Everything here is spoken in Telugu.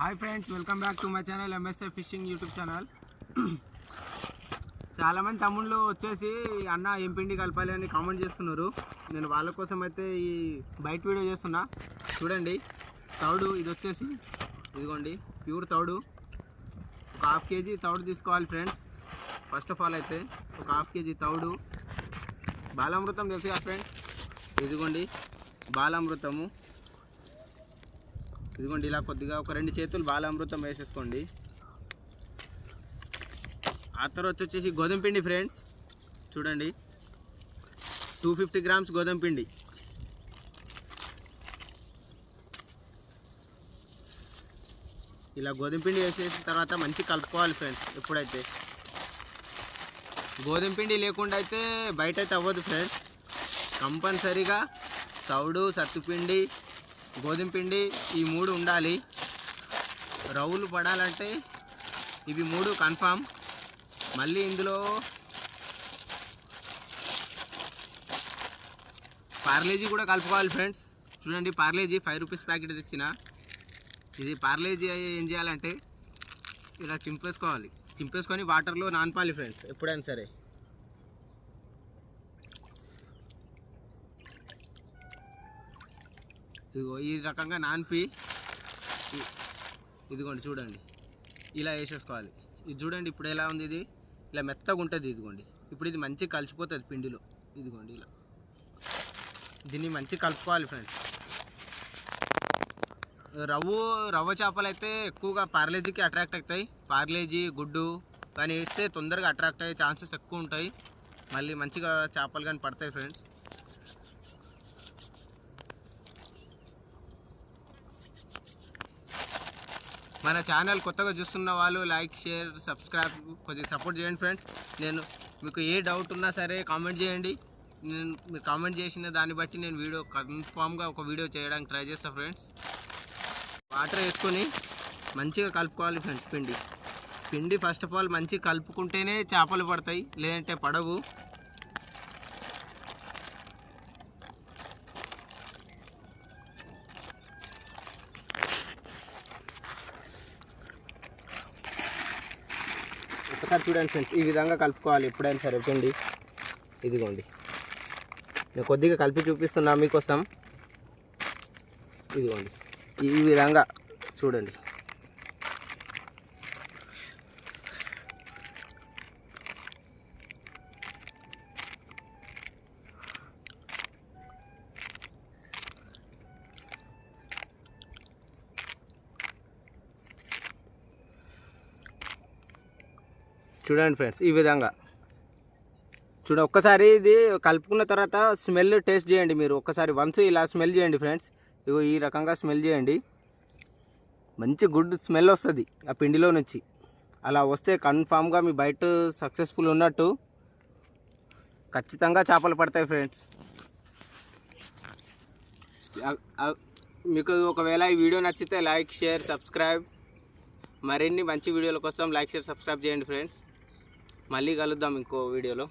Hi friends, welcome back to my channel MSA fishing YouTube channel. చాలామంది తమ్ముళ్ళు వచ్చేసి అన్న ఏం పిండి కలపాలి అని కామెంట్ చేస్తున్నారు. నేను వాళ్ళ కోసం అయితే ఈ బయట వీడియో చేస్తున్నా. చూడండి, తౌడు ఇది వచ్చేసి ఇదిగోండి, ప్యూర్ తౌడు. ఒక హాఫ్ కేజీ తౌడు తీసుకోవాలి ఫ్రెండ్స్. ఫస్ట్ ఆఫ్ ఆల్ అయితే ఒక హాఫ్ కేజీ తౌడు. బాలామృతం తెలుసు కదా ఫ్రెండ్స్, ఇదిగోండి బాలామృతము. ఇదిగోండి ఇలా కొద్దిగా ఒక 2 చేతులు బాలామృతం వేసేసుకోండి. ఆ తర్వాత వచ్చేసి గోధుమ పిండి ఫ్రెండ్స్. చూడండి 250 గ్రామ్స్ గోధుమ పిండి. ఇలా గోధుమ పిండి వేసేసిన తర్వాత మంచి కలుపుకోవాలి ఫ్రెండ్స్. ఎప్పుడైతే గోధుమ పిండి లేకుండా అయితే బయట అయితే అవ్వదు ఫ్రెండ్స్. కంపల్సరీగా తౌడు, సత్తుపిండి, గోధుమ పిండి ఈ 3 ఉండాలి. రవ్వులు పడాలంటే ఇవి 3 కన్ఫామ్. మళ్ళీ ఇందులో పార్లేజీ కూడా కలుపుకోవాలి ఫ్రెండ్స్. చూడండి, పార్లేజీ 5 రూపీస్ ప్యాకెట్ తెచ్చిన. ఇది పార్లేజీ ఏం చేయాలంటే ఇలా చింపేసుకొని వాటర్లో నానపాలి ఫ్రెండ్స్ ఎప్పుడైనా సరే. ఇదిగో ఈ రకంగా నానిపి ఇదిగోండి చూడండి ఇలా వేసేసుకోవాలి. ఇది చూడండి ఇప్పుడు ఎలా ఉంది, ఇది ఇలా మెత్తగా ఉంటుంది. ఇదిగోండి ఇప్పుడు ఇది మంచిగా కలిసిపోతుంది పిండిలో. ఇదిగోండి ఇలా దీన్ని మంచిగా కలుపుకోవాలి ఫ్రెండ్స్. రవ్వ చేపలు అయితే ఎక్కువగా పార్లేజీకి అట్రాక్ట్ అవుతాయి. పార్లేజీ, గుడ్డు కానీ వేస్తే తొందరగా అట్రాక్ట్ అయ్యే ఛాన్సెస్ ఎక్కువ ఉంటాయి. మళ్ళీ మంచిగా చేపలు కానీ పడతాయి ఫ్రెండ్స్. మన ఛానల్ కొత్తగా చూస్తున్న వాళ్ళు లైక్, షేర్, సబ్స్క్రైబ్ కొద్దిగా సపోర్ట్ చేయండి ఫ్రెండ్స్. నేను మీకు ఏ డౌట్ ఉన్నా సరే కామెంట్ చేయండి. నేను మీరు కామెంట్ చేసిన దాన్ని బట్టి నేను వీడియో కన్ఫామ్గా ఒక వీడియో చేయడానికి ట్రై చేస్తాను ఫ్రెండ్స్. వాటర్ వేసుకొని మంచిగా కలుపుకోవాలి ఫ్రెండ్స్. పిండి ఫస్ట్ ఆఫ్ ఆల్ మంచిగా కలుపుకుంటేనే చేపలు పడతాయి, లేదంటే పడవు. ఒకసారి చూడండి ఫ్రెండ్స్, ఈ విధంగా కలుపుకోవాలి ఎప్పుడైనా సరే పిండి. ఇదిగోండి నేను కొద్దిగా కలిపి చూపిస్తున్నా మీకోసం. ఇదిగోండి ఈ విధంగా చూడండి. చూడండి ఫ్రెండ్స్ ఈ విధంగా ఒక్కసారి ఇది కలుపుకున్న తర్వాత స్మెల్ టేస్ట్ చేయండి మీరు. ఒక్కసారి వన్స్ ఇలా స్మెల్ చేయండి ఫ్రెండ్స్. ఇగో ఈ రకంగా స్మెల్ చేయండి. మంచి గుడ్ స్మెల్ వస్తుంది ఆ పిండిలో నుంచి. అలా వస్తే కన్ఫామ్గా మీ బయట సక్సెస్ఫుల్ ఉన్నట్టు. ఖచ్చితంగా చేపలు పడతాయి ఫ్రెండ్స్. మీకు ఒకవేళ ఈ వీడియో నచ్చితే లైక్, షేర్, సబ్స్క్రైబ్. మరిన్ని మంచి వీడియోల కోసం లైక్, షేర్, సబ్స్క్రైబ్ చేయండి ఫ్రెండ్స్. మళ్ళీ కలుద్దాం ఇంకో వీడియోలో.